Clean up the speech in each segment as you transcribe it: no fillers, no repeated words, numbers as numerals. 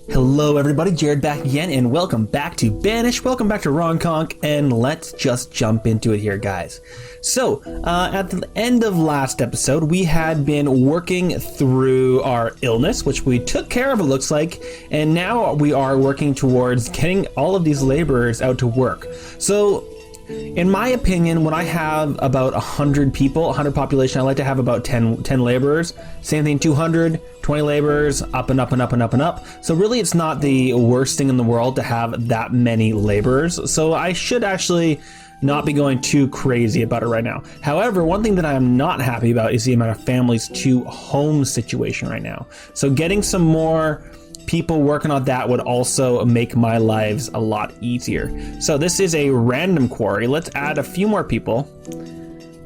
Hello everybody, Jared back again, and welcome back to Banished, welcome back to Ronconk, and let's just jump into it here, guys. So, at the end of last episode, we had been working through our illness, which we took care of, it looks like, and now we are working towards getting all of these laborers out to work. So, in my opinion, when I have about 100 people, 100 population, I like to have about 10 laborers. Same thing, 200, 20 laborers, up and up and up and up and up. So really it's not the worst thing in the world to have that many laborers. So I should actually not be going too crazy about it right now. However, one thing that I am not happy about is the amount of families to home situation right now. So getting some more people working on that would also make my lives a lot easier. So this is a random quarry. Let's add a few more people.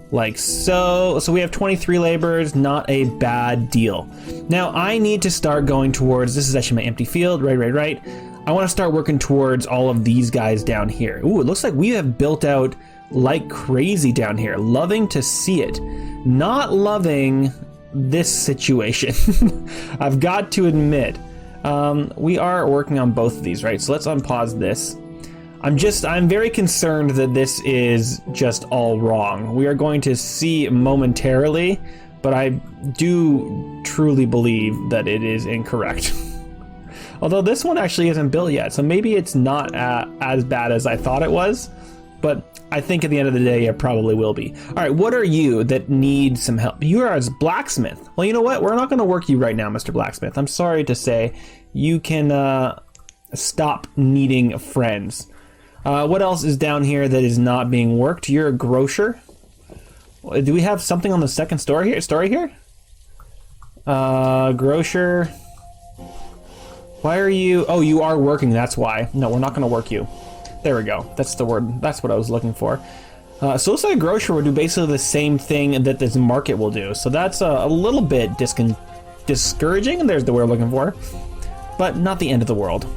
Like so. So we have 23 laborers, not a bad deal. Now I need to start going towards, this is actually my empty field, right. I want to start working towards all of these guys down here. Ooh, it looks like we have built out like crazy down here. Loving to see it. Not loving this situation. I've got to admit. We are working on both of these, right? So let's unpause this. I'm very concerned that this is just all wrong. We are going to see momentarily, but I do truly believe that it is incorrect. Although this one actually isn't built yet, so maybe it's not as bad as I thought it was, but I think at the end of the day, it probably will be. All right, what are you that need some help? You are a blacksmith. Well, you know what? We're not going to work you right now, Mr. Blacksmith. I'm sorry to say. You can stop needing friends. What else is down here that is not being worked? You're a grocer. Do we have something on the second story here? Grocer. Why are you? Oh, you are working. That's why. No, we're not going to work you. There we go. That's the word. That's what I was looking for. So it looks like a grocer will do basically the same thing that this market will do. So that's a little bit discouraging. There's the word I'm looking for. But not the end of the world.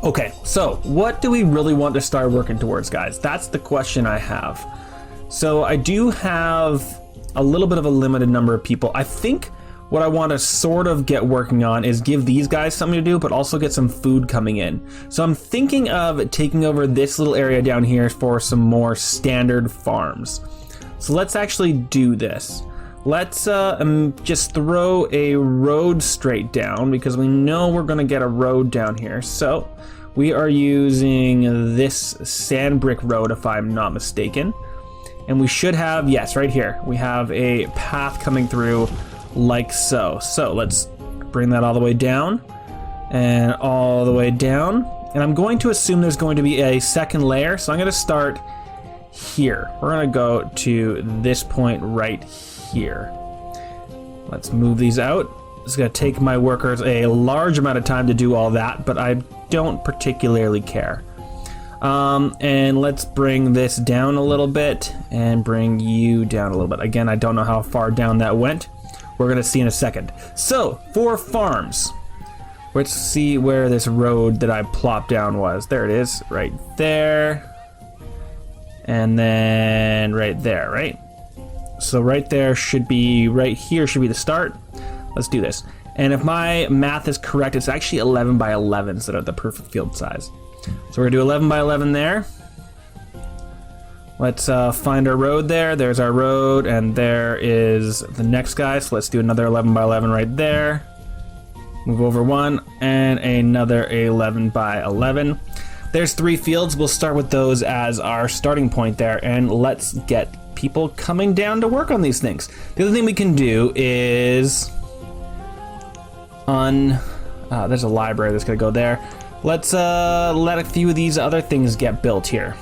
Okay, so what do we really want to start working towards, guys? That's the question I have. So I do have a little bit of a limited number of people. I think what I want to sort of get working on is give these guys something to do, but also get some food coming in. So I'm thinking of taking over this little area down here for some more standard farms. So let's actually do this. Let's just throw a road straight down because we know we're going to get a road down here. So we are using this sand brick road, if I'm not mistaken. And we should have, yes, right here, we have a path coming through like so. So let's bring that all the way down and all the way down. And I'm going to assume there's going to be a second layer. So I'm going to start here. We're going to go to this point right here. Let's move these out. It's going to take my workers a large amount of time to do all that, but I don't particularly care. And let's bring this down a little bit and bring you down a little bit. Again, I don't know how far down that went. We're going to see in a second. So, for farms, let's see where this road that I plopped down was. There it is, right there. And then right there, right? So right there should be, right here should be the start. Let's do this. And if my math is correct, it's actually 11 by 11 instead of the perfect field size. So we're gonna do 11 by 11 there. Let's find our road there. There's our road, and there is the next guy. So let's do another 11 by 11 right there. Move over one, and another 11 by 11. There's 3 fields. We'll start with those as our starting point there, and let's get people coming down to work on these things. The other thing we can do is there's a library that's gonna go there. Let's let a few of these other things get built here,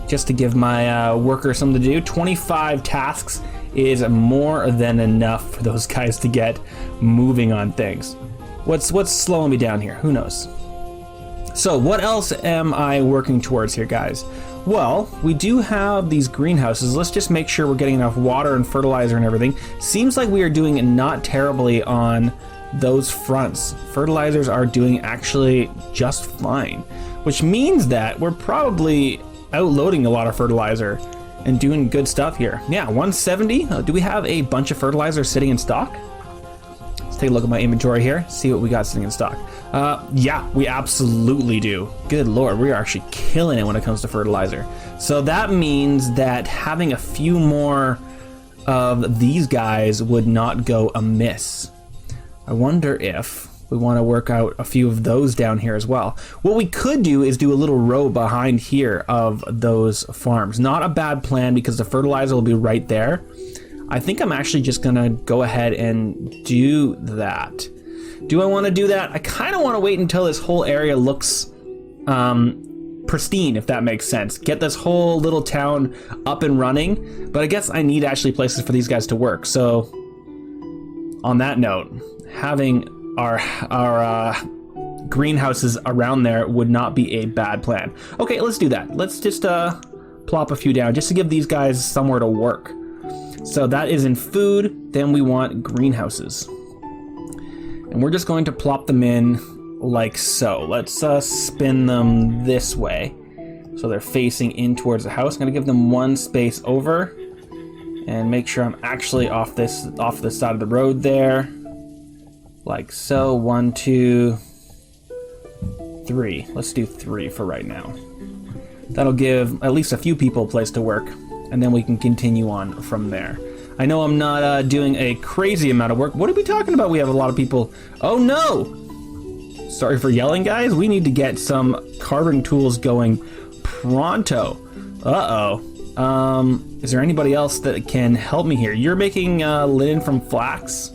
just to give my workers something to do. 25 tasks is more than enough for those guys to get moving on things. What's slowing me down here? Who knows? So what else am I working towards here, guys? Well, we do have these greenhouses. Let's just make sure we're getting enough water and fertilizer and everything. Seems like we are doing not terribly on those fronts. Fertilizers are doing actually just fine, which means that we're probably outloading a lot of fertilizer and doing good stuff here. Yeah, 170. Do we have a bunch of fertilizer sitting in stock? Let's take a look at my inventory here, see what we got sitting in stock. Yeah, we absolutely do. Good lord, we are actually killing it when it comes to fertilizer. So that means that having a few more of these guys would not go amiss. I wonder if we want to work out a few of those down here as well. What we could do is do a little row behind here of those farms. Not a bad plan because the fertilizer will be right there. I think I'm actually just gonna go ahead and do that. Do I want to do that? I kind of want to wait until this whole area looks pristine, if that makes sense. Get this whole little town up and running, but I guess I need actually places for these guys to work. So on that note, having our greenhouses around there would not be a bad plan. Okay, let's do that. Let's just plop a few down just to give these guys somewhere to work. So that is in food. Then we want greenhouses. And we're just going to plop them in like so. Let's spin them this way. So they're facing in towards the house. I'm gonna give them one space over and make sure I'm actually off the side of the road there. Like so, 1, 2, 3. Let's do 3 for right now. That'll give at least a few people a place to work, and then we can continue on from there. I know I'm not doing a crazy amount of work. What are we talking about? We have a lot of people. Oh no! Sorry for yelling, guys. We need to get some carbon tools going pronto. Uh-oh. Is there anybody else that can help me here? You're making linen from flax.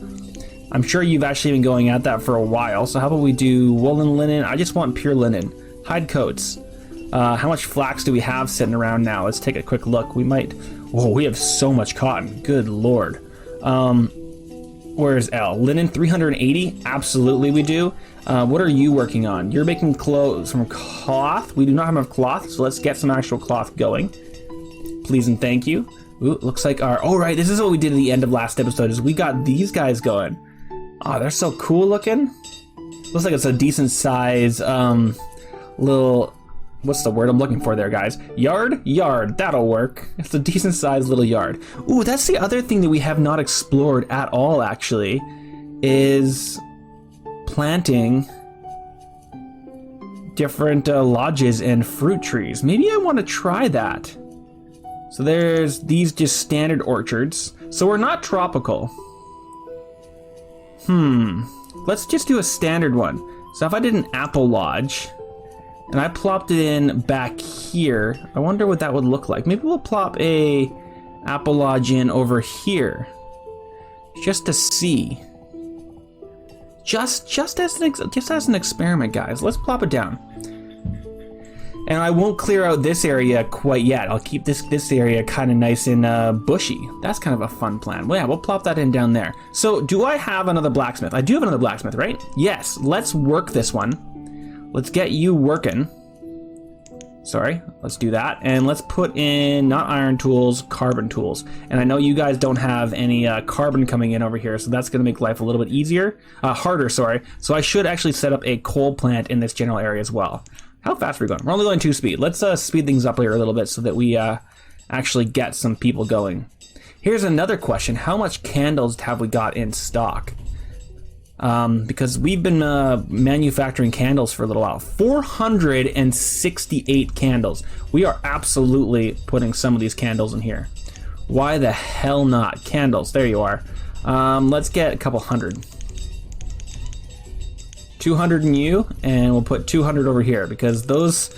I'm sure you've actually been going at that for a while. So how about we do woolen linen? I just want pure linen. Hide coats. How much flax do we have sitting around now? Let's take a quick look. We might... Whoa, we have so much cotton. Good lord. Where's L? Linen 380? Absolutely we do. What are you working on? You're making clothes from cloth? We do not have enough cloth, so let's get some actual cloth going. Please and thank you. Ooh, looks like our... Oh, right, this is what we did at the end of last episode, is we got these guys going. Oh, they're so cool looking. Looks like it's a decent size little... What's the word I'm looking for there, guys? Yard? Yard. That'll work. It's a decent sized little yard. Ooh, that's the other thing that we have not explored at all, actually, is planting different lodges and fruit trees. Maybe I want to try that. So there's these just standard orchards. So we're not tropical. Let's just do a standard one. So if I did an apple lodge... and I plopped it in back here, I wonder what that would look like. Maybe we'll plop a apple lodge in over here, just to see. Just as an experiment, guys. Let's plop it down. And I won't clear out this area quite yet. I'll keep this area kind of nice and bushy. That's kind of a fun plan. Well, yeah, we'll plop that in down there. So, do I have another blacksmith? I do have another blacksmith, right? Yes. Let's work this one. Let's get you working. Sorry, let's do that. And let's put in, not iron tools, carbon tools. And I know you guys don't have any carbon coming in over here, so that's gonna make life a little bit easier. Harder, sorry. So I should actually set up a coal plant in this general area as well. How fast are we going? We're only going 2 speed. Let's speed things up here a little bit so that we actually get some people going. Here's another question. How much candles have we got in stock? Because we've been manufacturing candles for a little while. 468 candles. We are absolutely putting some of these candles in here. Why the hell not? Candles, there you are. Let's get a couple hundred. 200 in you, and we'll put 200 over here, because those,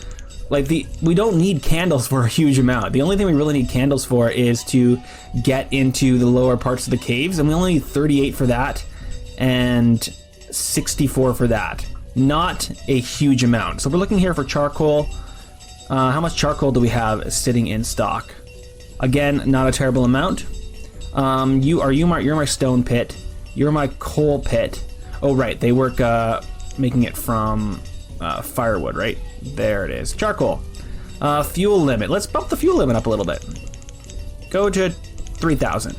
we don't need candles for a huge amount. The only thing we really need candles for is to get into the lower parts of the caves, and we only need 38 for that. And 64 for that. Not a huge amount. So we're looking here for charcoal. How much charcoal do we have sitting in stock? Again, not a terrible amount. You're my stone pit. You're my coal pit. Oh right, they work making it from firewood, right? There it is. Charcoal. Fuel limit. Let's bump the fuel limit up a little bit. Go to 3,000.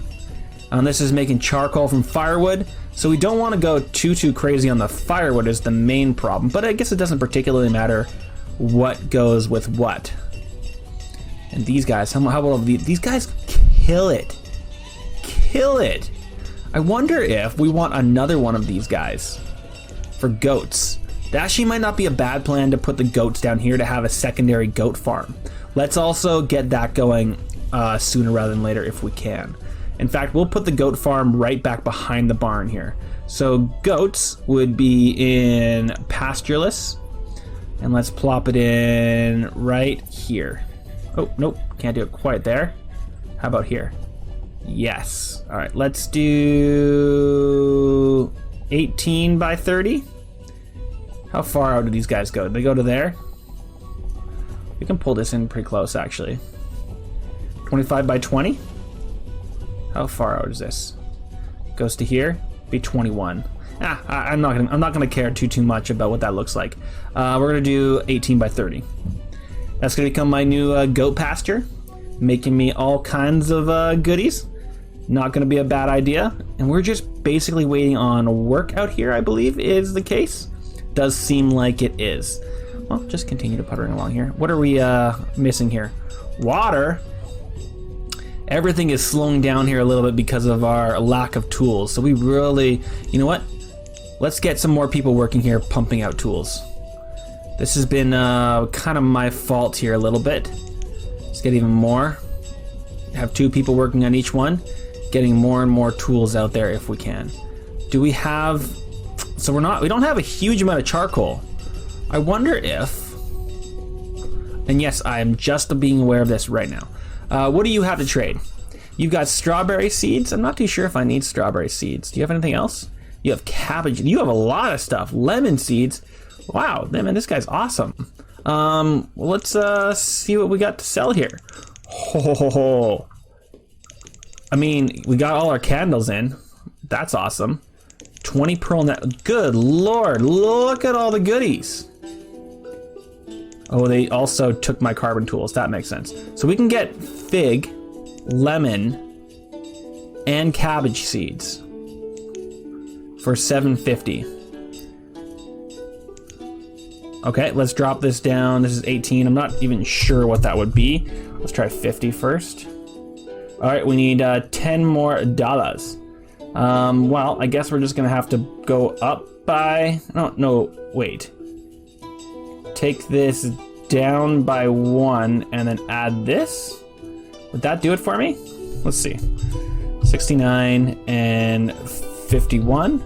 This is making charcoal from firewood. So we don't want to go too crazy on the firewood is the main problem, but I guess it doesn't particularly matter what goes with what. And these guys, how about these guys kill it. Kill it. I wonder if we want another one of these guys for goats. That actually might not be a bad plan to put the goats down here to have a secondary goat farm. Let's also get that going sooner rather than later if we can. In fact, we'll put the goat farm right back behind the barn here. So goats would be in pastureless, and let's plop it in right here. Oh, nope, can't do it quite there. How about here? Yes. All right, let's do 18 by 30. How far out do these guys go? Do they go to there? We can pull this in pretty close, actually. 25 by 20. How far out is this? Goes to here. Be 21. I'm not gonna care too much about what that looks like. We're gonna do 18 by 30. That's gonna become my new goat pasture, making me all kinds of goodies. Not gonna be a bad idea. And we're just basically waiting on work out here, I believe is the case. Does seem like it is. Well, just continue to puttering along here. What are we missing here? Water. Everything is slowing down here a little bit because of our lack of tools. So we really, you know what? Let's get some more people working here pumping out tools. This has been kind of my fault here a little bit. Let's get even more. Have 2 people working on each one. Getting more and more tools out there if we can. Do we have... So we don't have a huge amount of charcoal. I wonder if, and yes, I am just being aware of this right now. What do you have to trade? You've got strawberry seeds. I'm not too sure if I need strawberry seeds. Do you have anything else? You have cabbage. You have a lot of stuff. Lemon seeds. Wow, man, this guy's awesome. Well, let's see what we got to sell here. Oh, I mean, we got all our candles in. That's awesome. 20 pearl net. Good lord, look at all the goodies. Oh, they also took my carbon tools. That makes sense. So we can get fig, lemon, and cabbage seeds for 750. Okay, let's drop this down. This is 18. I'm not even sure what that would be. Let's try 50 first. All right, we need 10 more dollars. Well, I guess we're just gonna have to go up by, no, wait. Take this down by 1 and then add this. Would that do it for me? Let's see. 69 and 51.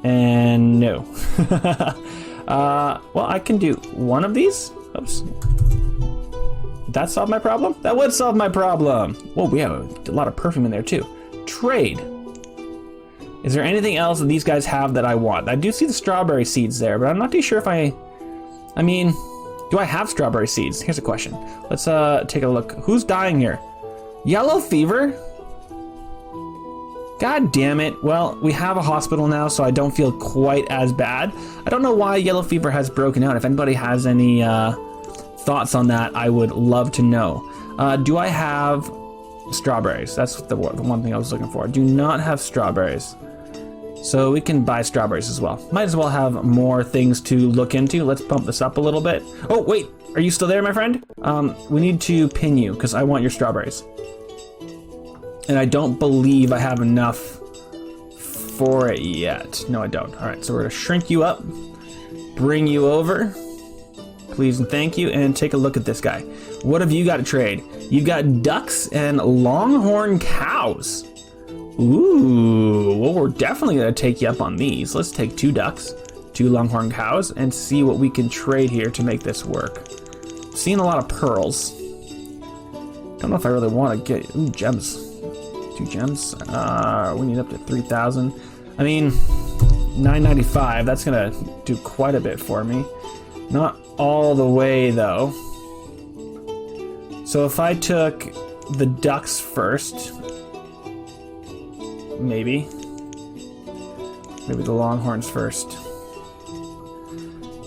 And no. Well, I can do one of these. Oops. Did that solve my problem? That would solve my problem. Whoa, we have a lot of perfume in there too. Trade. Is there anything else that these guys have that I want? I do see the strawberry seeds there, but I'm not too sure if I mean, do I have strawberry seeds? Here's a question. Let's take a look. Who's dying here? Yellow fever? God damn it. Well, we have a hospital now, so I don't feel quite as bad. I don't know why yellow fever has broken out. If anybody has any thoughts on that, I would love to know. Do I have strawberries? That's the one thing I was looking for. Do not have strawberries. So we can buy strawberries as well. Might as well have more things to look into. Let's bump this up a little bit. Oh, wait, are you still there, my friend? We need to pin you because I want your strawberries. And I don't believe I have enough for it yet. No, I don't. All right, so we're gonna shrink you up, bring you over. Please and thank you, and take a look at this guy. What have you got to trade? You've got ducks and longhorn cows. Ooh, well, we're definitely gonna take you up on these. Let's take 2 ducks, 2 longhorn cows, and see what we can trade here to make this work. Seeing a lot of pearls. Don't know if I really want to get, ooh, gems. 2 gems. We need up to 3,000. I mean, 995, that's gonna do quite a bit for me. Not all the way though. So if I took the ducks first, maybe the longhorns first.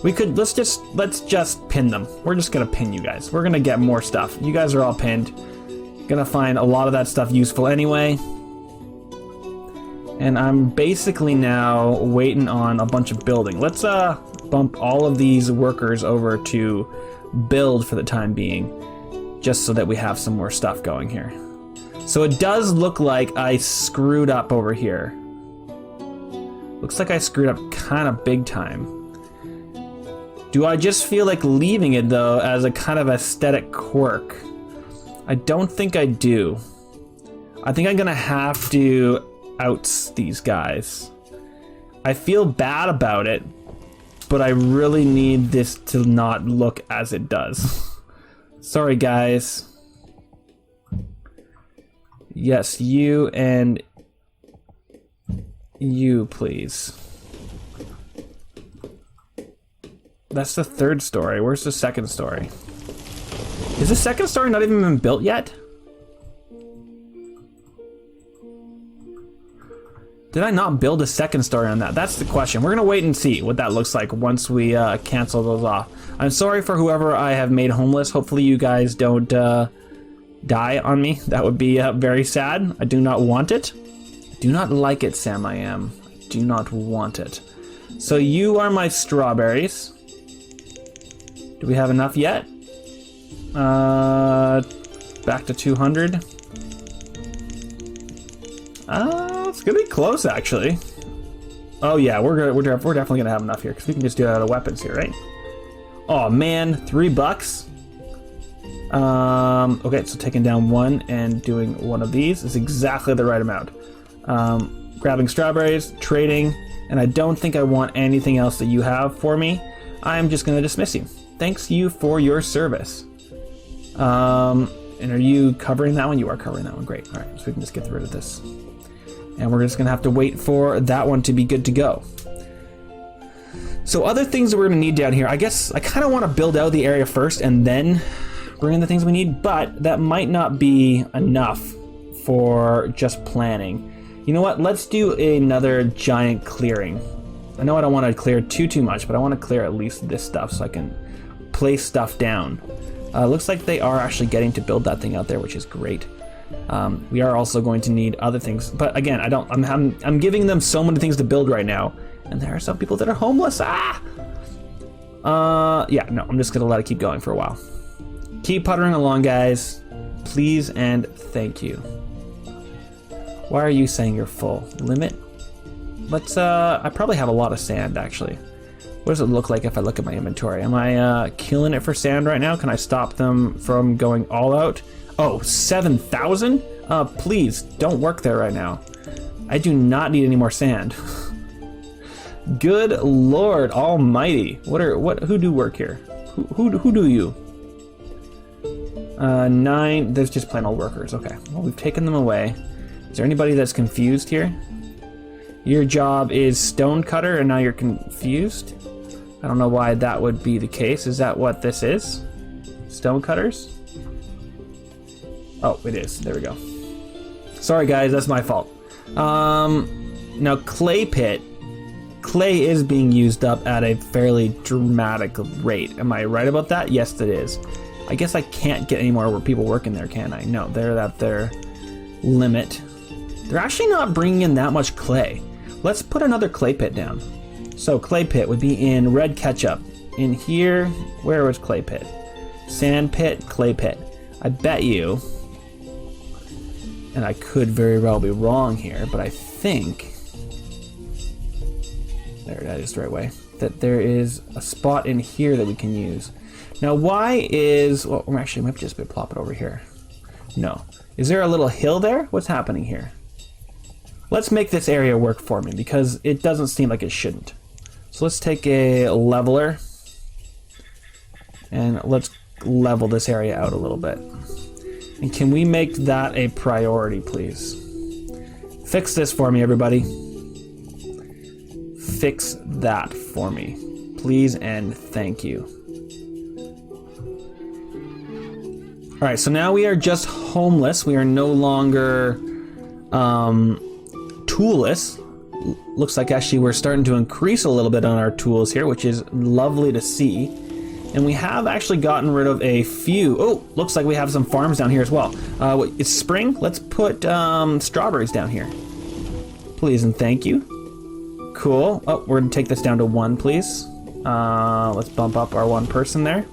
We could, let's just pin them. We're just gonna pin you guys. We're gonna get more stuff. You guys are all pinned. Gonna find a lot of that stuff useful anyway. And I'm basically now waiting on a bunch of building. Let's bump all of these workers over to build for the time being, just so that we have some more stuff going here. So it does look like I screwed up over here. Looks like I screwed up kind of big time. Do I just feel like leaving it though as a kind of aesthetic quirk? I don't think I do. I think I'm gonna have to outs these guys. I feel bad about it, but I really need this to not look as it does. Sorry guys. Yes, you and you, please. That's the third story. Where's the second story? Is the second story not even been built yet? Did I not build a second story on that? That's the question. We're gonna wait and see what that looks like once we cancel those off. I'm sorry for whoever I have made homeless. Hopefully you guys don't die on me. That would be very sad. I do not want it. Do not like it, Sam I am. Do not want it. So you are my strawberries. Do we have enough yet? Back to 200. It's gonna be close actually. Oh yeah, we're definitely gonna have enough here because we can just do it out of weapons here, right? Oh man, $3. Okay, so taking down one and doing one of these is exactly the right amount. Grabbing strawberries, trading, and I don't think I want anything else that you have for me. I'm just gonna dismiss you. Thanks you for your service. And are you covering that one? You are covering that one, great. All right, so we can just get rid of this. And we're just gonna have to wait for that one to be good to go. So other things that we're gonna need down here, I guess I kind of want to build out the area first and then bring in the things we need, but that might not be enough for just planning. You know what, let's do another giant clearing. I know I don't want to clear too much, but I want to clear at least this stuff so I can place stuff down. Looks like they are actually getting to build that thing out there, which is great. We are also going to need other things, but again, I'm giving them so many things to build right now, and there are some people that are homeless. Yeah, no, I'm just gonna let it keep going for a while. Keep puttering along, guys, please and thank you. Why are you saying you're full? Limit? Let's, I probably have a lot of sand actually. What does it look like if I look at my inventory? Am I killing it for sand right now? Can I stop them from going all out? Oh, 7,000? Please, don't work there right now. I do not need any more sand. Good Lord Almighty. Who do work here? Who do you? 9, there's just plain old workers. Okay, well, we've taken them away. Is there anybody that's confused here? Your job is stone cutter and now you're confused? I don't know why that would be the case. Is that what this is? Stone cutters? Oh, it is. There we go. Sorry guys, that's my fault. Now clay pit. Clay is being used up at a fairly dramatic rate. Am I right about that? Yes, it is. I guess I can't get any more people working there, can I? No, they're at their limit. They're actually not bringing in that much clay. Let's put another clay pit down. So clay pit would be in RedKetchup. In here, where was clay pit? Sand pit, clay pit. I bet you, and I could very well be wrong here, but I think, there, that is the right way, that there is a spot in here that we can use. Now why is, well, actually, maybe just plop it over here. No. Is there a little hill there? What's happening here? Let's make this area work for me because it doesn't seem like it shouldn't. So let's take a leveler and let's level this area out a little bit. And can we make that a priority, please? Fix this for me, everybody. Fix that for me, please and thank you. All right, so now we are just homeless. We are no longer toolless. Looks like actually we're starting to increase a little bit on our tools here, which is lovely to see. And we have actually gotten rid of a few. Oh, looks like we have some farms down here as well. It's spring. Let's put strawberries down here. Please and thank you. Cool. Oh, we're gonna take this down to 1, please. Let's bump up our 1 person there.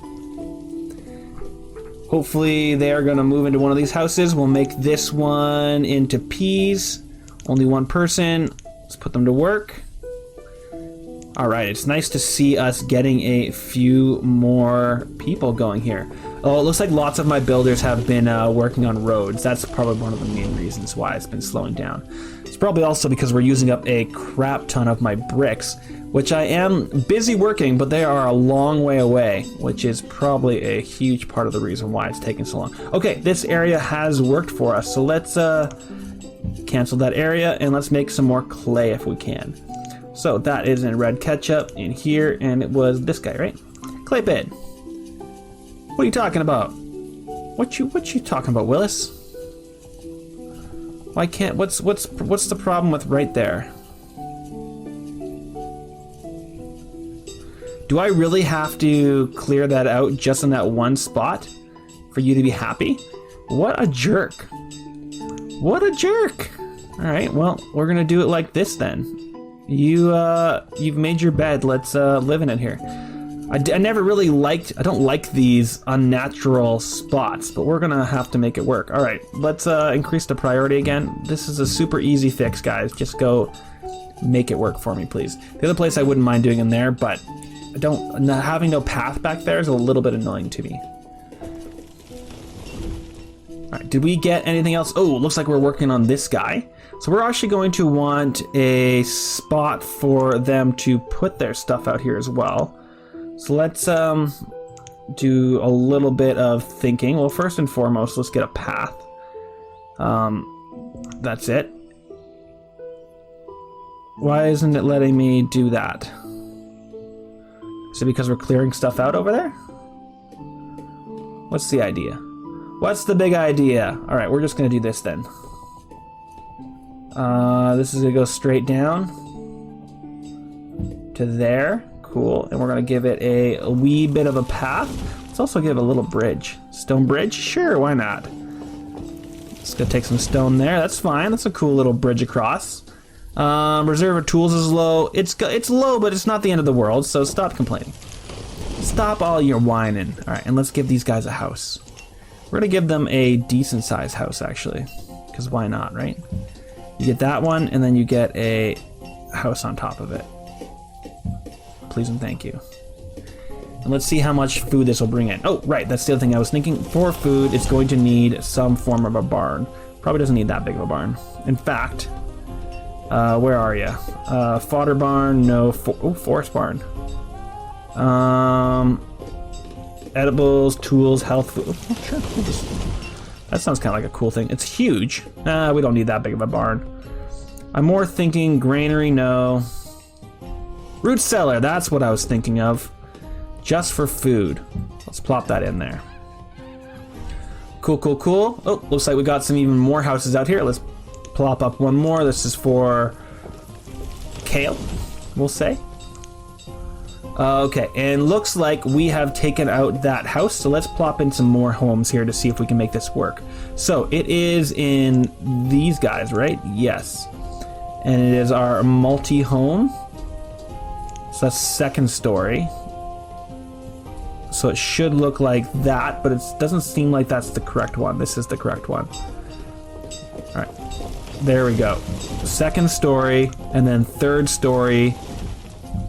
Hopefully they are gonna move into one of these houses. We'll make this one into peas. Only one person. Let's put them to work. All right, it's nice to see us getting a few more people going here. Oh, it looks like lots of my builders have been working on roads. That's probably one of the main reasons why it's been slowing down. It's probably also because we're using up a crap ton of my bricks, which I am busy working, but they are a long way away, which is probably a huge part of the reason why it's taking so long. Okay, this area has worked for us, so let's cancel that area and let's make some more clay if we can. So that is in RedKetchup in here, and it was this guy, right? Clay bed. What are you talking about? What you talking about, Willis? Why can't? What's the problem with right there? Do I really have to clear that out just in that one spot for you to be happy? What a jerk! What a jerk! All right, well, we're gonna do it like this then. You've made your bed. Let's live in it here. I never really I don't like these unnatural spots, but we're gonna have to make it work. All right, let's increase the priority again. This is a super easy fix, guys. Just go make it work for me, please. The other place I wouldn't mind doing in there, but having no path back there is a little bit annoying to me. All right, did we get anything else? Oh, it looks like we're working on this guy. So we're actually going to want a spot for them to put their stuff out here as well. So let's do a little bit of thinking. Well, first and foremost, let's get a path. That's it. Why isn't it letting me do that? Is it because we're clearing stuff out over there? What's the idea? What's the big idea? All right, we're just gonna do this then. This is gonna go straight down to there. Cool, and we're gonna give it a wee bit of a path. Let's also give it a little bridge. Stone bridge? Sure, why not? Just gonna take some stone there. That's fine. That's a cool little bridge across. Reserve of tools is low. It's low, but it's not the end of the world, so stop complaining. Stop all your whining. All right, and let's give these guys a house. We're gonna give them a decent sized house, actually, because why not, right? You get that one, and then you get a house on top of it. Please and thank you. And let's see how much food this will bring in. Oh, right, that's the other thing I was thinking. For food, it's going to need some form of a barn. Probably doesn't need that big of a barn. In fact, where are you? Fodder barn, no. Forest barn. Edibles, tools, health food. Oh, sure, that sounds kind of like a cool thing. It's huge. We don't need that big of a barn. I'm more thinking granary, no. Root cellar, that's what I was thinking of. Just for food. Let's plop that in there. Cool, cool, cool. Oh, looks like we got some even more houses out here. Let's plop up one more. This is for kale, we'll say. Okay, and looks like we have taken out that house, so let's plop in some more homes here to see if we can make this work. So it is in these guys, right? Yes. And it is our multi-home. So that's second story. So it should look like that, but it doesn't seem like that's the correct one. This is the correct one. All right, there we go. Second story, and then third story,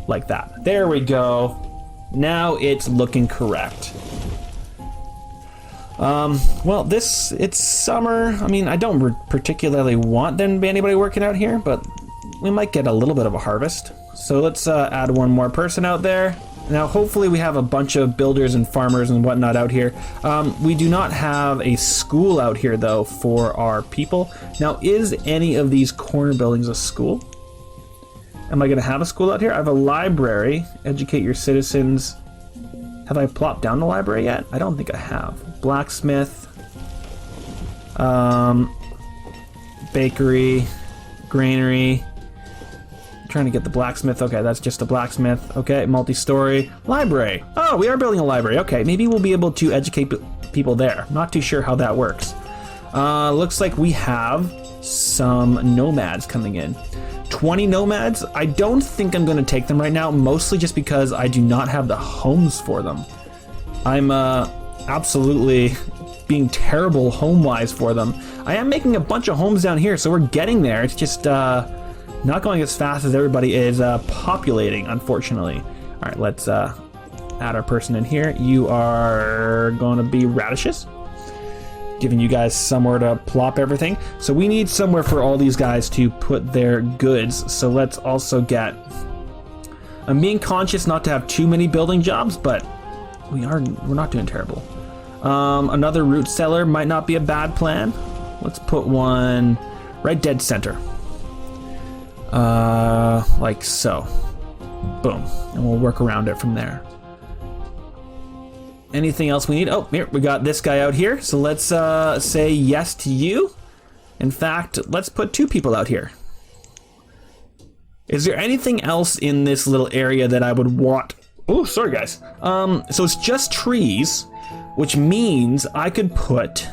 like that. There we go. Now it's looking correct. Well, it's summer. I mean, I don't particularly want there to be anybody working out here, but we might get a little bit of a harvest. So let's add one more person out there. Now, hopefully we have a bunch of builders and farmers and whatnot out here. We do not have a school out here, though, for our people. Now, is any of these corner buildings a school? Am I going to have a school out here? I have a library. Educate your citizens. Have I plopped down the library yet? I don't think I have. Blacksmith. Bakery. Granary. Trying to get the blacksmith. Okay, that's just a blacksmith. Okay, multi-story. Library. Oh, we are building a library. Okay, maybe we'll be able to educate people there. Not too sure how that works. Looks like we have some nomads coming in. 20 nomads. I don't think I'm going to take them right now, mostly just because I do not have the homes for them. I'm absolutely being terrible home-wise for them. I am making a bunch of homes down here, so we're getting there. It's just not going as fast as everybody is populating, unfortunately. All right, let's add our person in here. You are going to be radishes, giving you guys somewhere to plop everything. So we need somewhere for all these guys to put their goods. So let's also get... I'm being conscious not to have too many building jobs, but we're not doing terrible. Another root cellar might not be a bad plan. Let's put one right dead center. Like so. Boom. And we'll work around it from there. Anything else we need? Oh, here, we got this guy out here. So let's say yes to you. In fact, let's put 2 people out here. Is there anything else in this little area that I would want? Oh, sorry guys. So it's just trees, which means I could put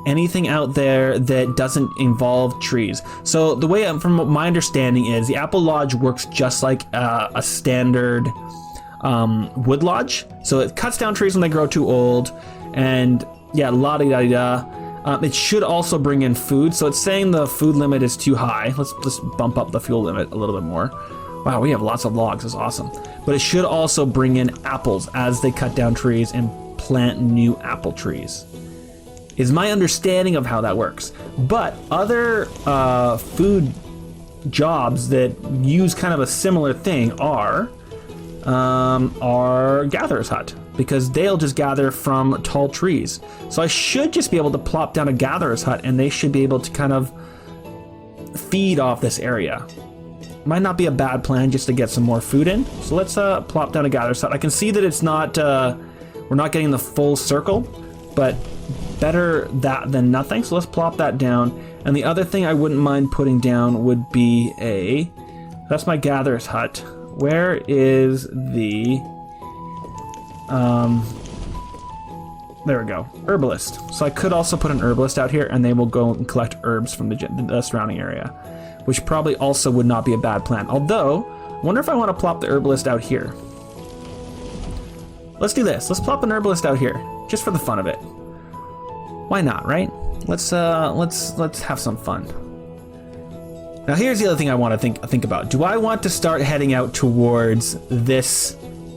anything out there that doesn't involve trees. So the way, from my understanding, is the Apple Lodge works just like a standard wood lodge. So it cuts down trees when they grow too old, and yeah, la-di-da-di-da. It should also bring in food. So it's saying the food limit is too high. Let's just bump up the fuel limit a little bit more. Wow, we have lots of logs. That's awesome. But it should also bring in apples as they cut down trees and plant new apple trees, is my understanding of how that works. But other food jobs that use kind of a similar thing are Gatherer's Hut, because they'll just gather from tall trees. So I should just be able to plop down a Gatherer's Hut and they should be able to kind of feed off this area. Might not be a bad plan just to get some more food in. So let's plop down a Gatherer's Hut. I can see that it's not, we're not getting the full circle, but better that than nothing. So let's plop that down. And the other thing I wouldn't mind putting down would be that's my Gatherer's Hut. Where is the, there we go, herbalist. So I could also put an herbalist out here and they will go and collect herbs from the surrounding area, which probably also would not be a bad plan. Although, I wonder if I want to plop the herbalist out here. Let's do this. Let's plop an herbalist out here, just for the fun of it. Why not, right? Let's have some fun. Now here's the other thing I want to think about. Do I want to start heading out towards this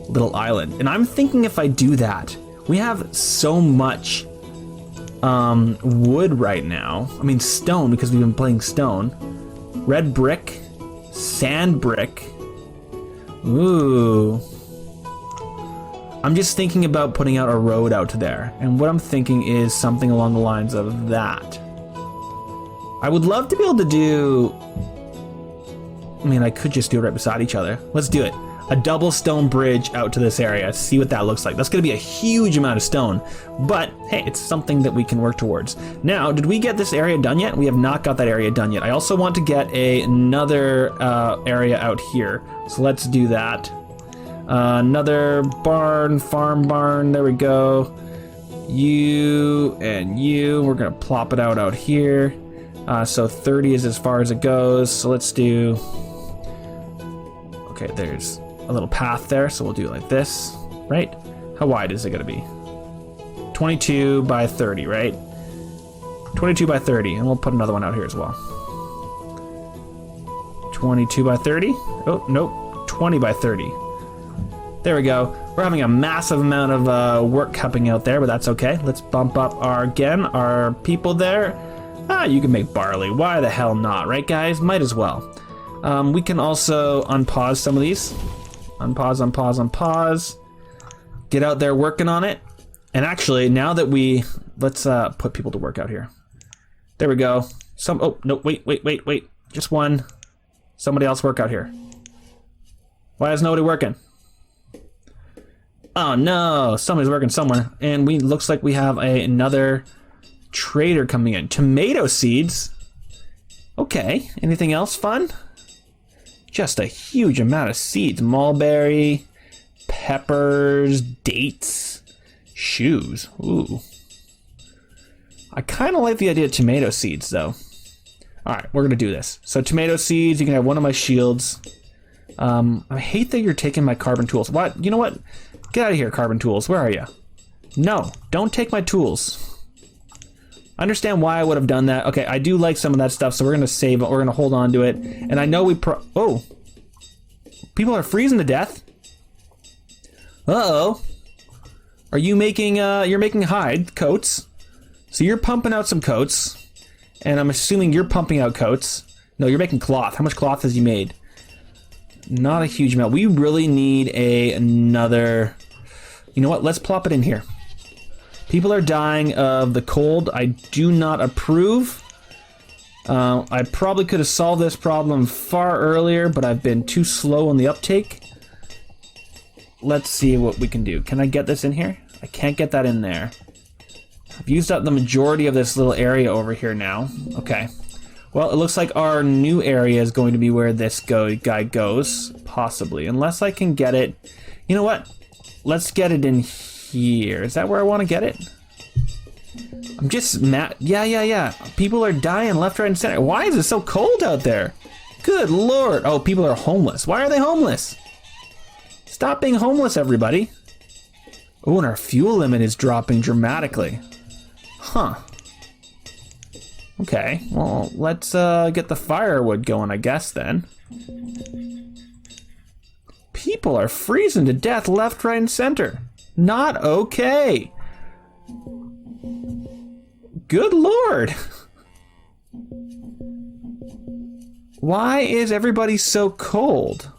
little island? And I'm thinking if I do that, we have so much wood right now. I mean stone, because we've been playing stone. Red brick, sand brick. Ooh. I'm just thinking about putting out a road out to there. And what I'm thinking is something along the lines of that. I would love to be able to do... I mean, I could just do it right beside each other. Let's do it. A double stone bridge out to this area. See what that looks like. That's going to be a huge amount of stone. But, hey, it's something that we can work towards. Now, did we get this area done yet? We have not got that area done yet. I also want to get another area out here. So let's do that. Another barn, farm barn. There we go. You and you. We're going to plop it out here. So 30 is as far as it goes. So let's do... Okay, there's a little path there, so we'll do it like this, right? How wide is it gonna be? 22 by 30, right? 22 by 30, and we'll put another one out here as well. 22 by 30? Oh, nope, 20 by 30. There we go. We're having a massive amount of work happening out there, but that's okay. Let's bump up our people there. You can make barley. Why the hell not, right guys? Might as well. We can also unpause some of these. Unpause. Get out there working on it. And actually, now that let's put people to work out here. There we go. Oh, no, wait. Just one. Somebody else work out here. Why is nobody working? Oh no, somebody's working somewhere. And looks like we have another trader coming in. Tomato seeds. Okay, anything else fun? Just a huge amount of seeds. Mulberry, peppers, dates, shoes. Ooh. I kind of like the idea of tomato seeds, though. All right, we're going to do this. So tomato seeds, you can have one of my shields. I hate that you're taking my carbon tools. What? You know what? Get out of here, carbon tools. Where are you? No, don't take my tools. I understand why I would have done that. Okay, I do like some of that stuff, so we're gonna save it. We're gonna hold on to it. And I know oh, people are freezing to death. Uh-oh. Are you making, you're making hide coats. So you're pumping out some coats. And I'm assuming you're pumping out coats. No, you're making cloth. How much cloth has you made? Not a huge amount. We really need another... You know what? Let's plop it in here. People are dying of the cold. I do not approve. I probably could have solved this problem far earlier, but I've been too slow on the uptake. Let's see what we can do. Can I get this in here? I can't get that in there. I've used up the majority of this little area over here now. Okay. Well, it looks like our new area is going to be where this guy goes, possibly. Unless I can get it. You know what? Let's get it in here. Is that where I want to get it? I'm just mad. Yeah. People are dying left, right, and center. Why is it so cold out there? Good Lord. Oh, people are homeless. Why are they homeless? Stop being homeless, everybody. Oh, and our fuel limit is dropping dramatically. Huh. Okay, well, let's get the firewood going, I guess, then. People are freezing to death left, right, and center. Not okay. Good Lord. Why is everybody so cold?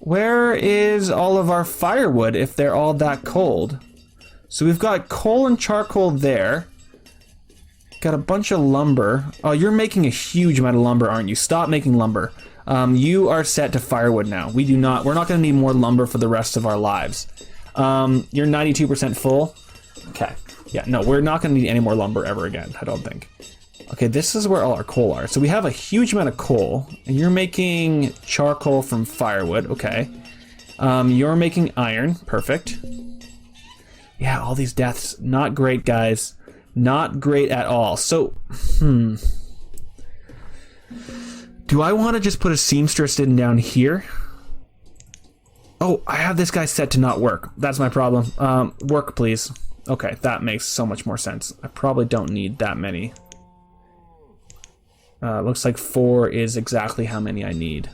Where is all of our firewood if they're all that cold? So we've got coal and charcoal there. Got a bunch of lumber. Oh, you're making a huge amount of lumber, aren't you? Stop making lumber. You are set to firewood now. We're not gonna need more lumber for the rest of our lives. You're 92% full. Okay, yeah, no, we're not gonna need any more lumber ever again, I don't think. Okay, this is where all our coal are. So we have a huge amount of coal, and you're making charcoal from firewood, okay. You're making iron, perfect. Yeah, all these deaths, not great, guys. Not great at all. So, do I want to just put a seamstress in down here? Oh, I have this guy set to not work. That's my problem. Work, please. Okay, that makes so much more sense. I probably don't need that many. Looks like 4 is exactly how many I need.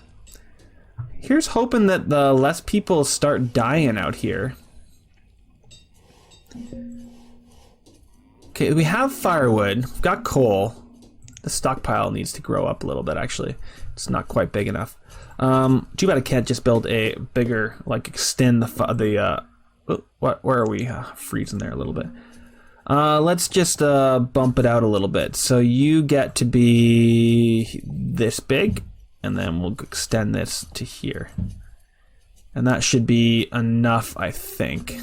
Here's hoping that the less people start dying out here. Okay, we have firewood. We've got coal. The stockpile needs to grow up a little bit, actually. It's not quite big enough. Too bad I can't just build a bigger, like, extend where are we? Freezing there a little bit. Let's just bump it out a little bit. So you get to be this big, and then we'll extend this to here. And that should be enough, I think.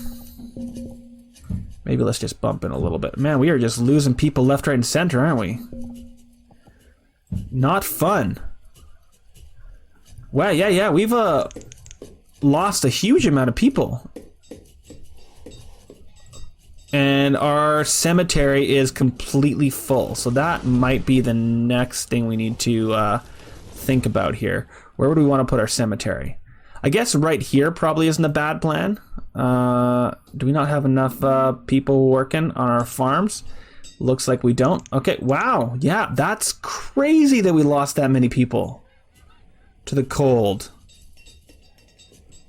Maybe let's just bump in a little bit. Man, we are just losing people left, right, and center, aren't we? Not fun. Well, yeah, we've lost a huge amount of people. And our cemetery is completely full. So that might be the next thing we need to think about here. Where would we want to put our cemetery? I guess right here probably isn't a bad plan. Do we not have enough people working on our farms? Looks like we don't. Okay, wow. Yeah, that's crazy that we lost that many people to the cold.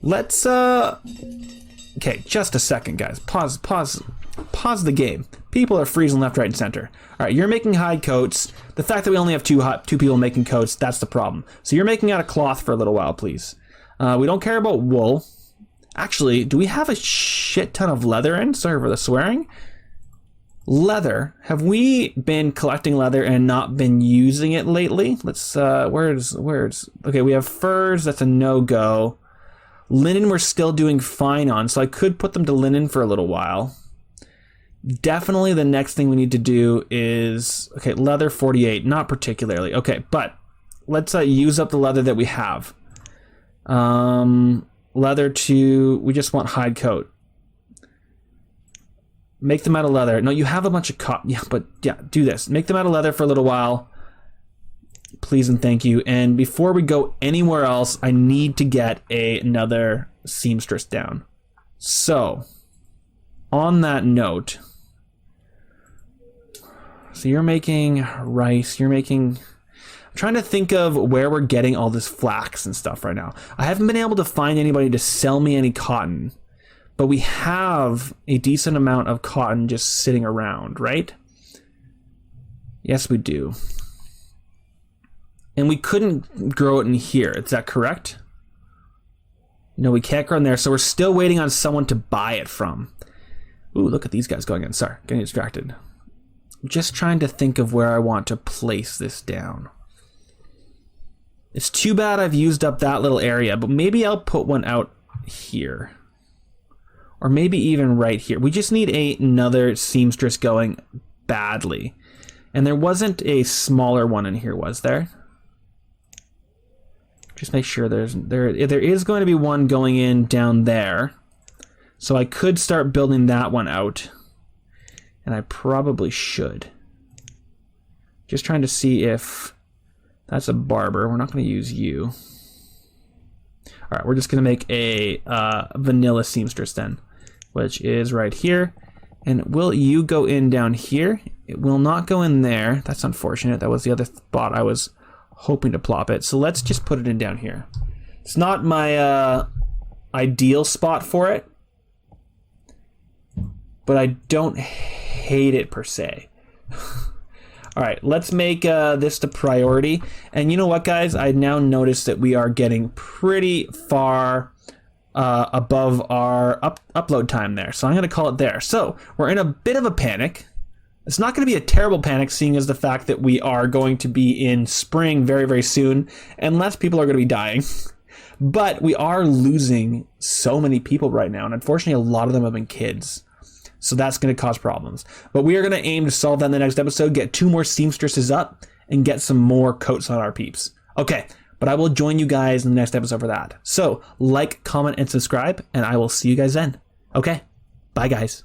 Let's, okay, just a second, guys. Pause the game. People are freezing left, right, and center. All right, you're making hide coats. The fact that we only have two people making coats, that's the problem. So you're making out of cloth for a little while, please. We don't care about wool. Actually, do we have a shit ton of leather in? Sorry for the swearing. Leather. Have we been collecting leather and not been using it lately? Let's, where's, okay, we have furs, that's a no-go. Linen we're still doing fine on, so I could put them to linen for a little while. Definitely the next thing we need to do is, okay, leather 48, not particularly. Okay, but let's use up the leather that we have. Leather we just want hide coat. Make them out of leather. No, you have a bunch of yeah, but yeah, do this. Make them out of leather for a little while. Please and thank you. And before we go anywhere else, I need to get another seamstress down. So, on that note, so you're making rice, you're making... I'm trying to think of where we're getting all this flax and stuff right now. I haven't been able to find anybody to sell me any cotton, but we have a decent amount of cotton just sitting around, right? Yes, we do. And we couldn't grow it in here, is that correct? No, we can't grow in there, so we're still waiting on someone to buy it from. Ooh, look at these guys going in. Sorry, getting distracted. I'm just trying to think of where I want to place this down. It's too bad I've used up that little area, but maybe I'll put one out here. Or maybe even right here. We just need another seamstress going badly. And there wasn't a smaller one in here, was there? Just make sure there is going to be one going in down there. So I could start building that one out. And I probably should. Just trying to see if... That's a barber. We're not going to use you. All right, we're just going to make a vanilla seamstress then, which is right here. And will you go in down here? It will not go in there. That's unfortunate. That was the other spot I was hoping to plop it. So let's just put it in down here. It's not my ideal spot for it, but I don't hate it per se. All right, let's make this the priority. And you know what, guys? I now noticed that we are getting pretty far above our upload time there. So I'm going to call it there. So we're in a bit of a panic. It's not going to be a terrible panic, seeing as the fact that we are going to be in spring very, very soon, and less people are going to be dying. But we are losing so many people right now, and unfortunately a lot of them have been kids. So that's going to cause problems. But we are going to aim to solve that in the next episode, get 2 more seamstresses up, and get some more coats on our peeps. Okay, but I will join you guys in the next episode for that. So, like, comment, and subscribe, and I will see you guys then. Okay, bye guys.